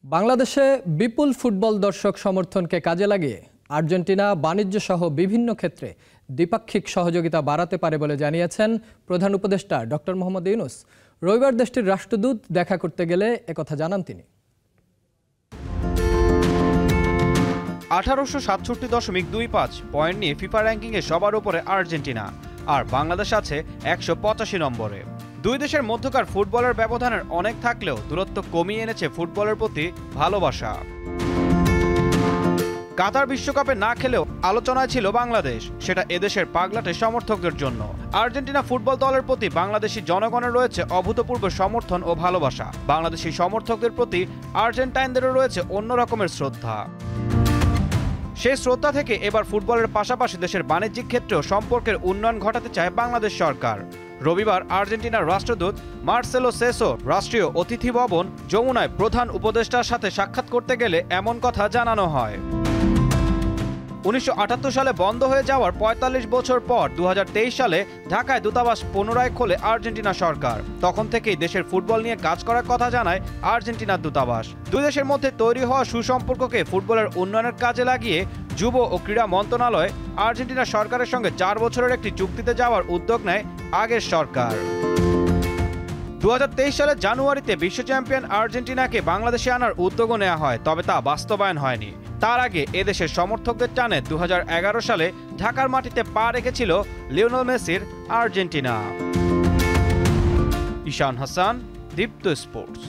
বাংলাদেশে বিপুল ফুটবল দর্শক সমর্থনকে কাজে লাগিয়ে আর্জেন্টিনা বাণিজ্য সহ বিভিন্ন ক্ষেত্রে দ্বিপাক্ষিক সহযোগিতা বাড়াতে পারে বলে জানিয়েছেন প্রধান উপদেষ্টা ডক্টর মোহাম্মদ ইউনূস। রবিবার দেশটির রাষ্ট্রদূত দেখা করতে গেলে একথা জানান তিনি। 1867.25 পয়েন্ট নিয়ে ফিফা র্যাঙ্কিংয়ে সবার উপরে আর্জেন্টিনা, আর বাংলাদেশ আছে 185 নম্বরে। দুই দেশের মধ্যকার ফুটবলের ব্যবধানের অনেক থাকলেও দূরত্ব কমিয়ে এনেছে ফুটবলের প্রতি ভালোবাসা। কাতার বিশ্বকাপে না খেলেও আলোচনায় ছিল বাংলাদেশ, সেটা এদেশের পাগলাটে সমর্থকদের জন্য। আর্জেন্টিনা ফুটবল দলের প্রতি বাংলাদেশি জনগণের রয়েছে অভূতপূর্ব সমর্থন ও ভালোবাসা। বাংলাদেশি সমর্থকদের প্রতি আর্জেন্টাইনদেরও রয়েছে অন্য রকমের শ্রদ্ধা। সেই শ্রদ্ধা থেকে এবার ফুটবলের পাশাপাশি দেশের বাণিজ্যিক ক্ষেত্রেও সম্পর্কের উন্নয়ন ঘটাতে চায় বাংলাদেশ সরকার। রবিবার আর্জেন্টিনার রাষ্ট্রদূত মার্সেলো সেসো রাষ্ট্রীয় অতিথি ভবন যমুনায় প্রধান উপদেষ্টার সাথে সাক্ষাৎ করতে গেলে এমন কথা জানানো হয়। 1978 সালে বন্ধ হয়ে যাওয়ার 45 বছর পর 2023 সালে ঢাকায় দূতাবাস পুনরায় খোলে আর্জেন্টিনা সরকার। তখন থেকেই দেশের ফুটবল নিয়ে কাজ করার কথা জানায় আর্জেন্টিনার দূতাবাস। দুই দেশের মধ্যে তৈরি হওয়া সুসম্পর্ককে ফুটবলের উন্নয়নের কাজে লাগিয়ে যুব ও ক্রীড়া মন্ত্রণালয় আর্জেন্টিনা সরকারের সঙ্গে 4 বছরের একটি চুক্তিতে যাওয়ার উদ্যোগ নেয় আগের সরকার। 2023 সালের জানুয়ারিতে বিশ্ব চ্যাম্পিয়ন আর্জেন্টিনাকে বাংলাদেশে আনার উদ্যোগও নেওয়া হয়, তবে তা বাস্তবায়ন হয়নি। তার আগে এদেশের সমর্থকদের টানে 2011 সালে ঢাকার মাটিতে পা রেখেছিল লিওনেল মেসির আর্জেন্টিনা। ঈশান হাসান, দীপ্ত স্পোর্টস।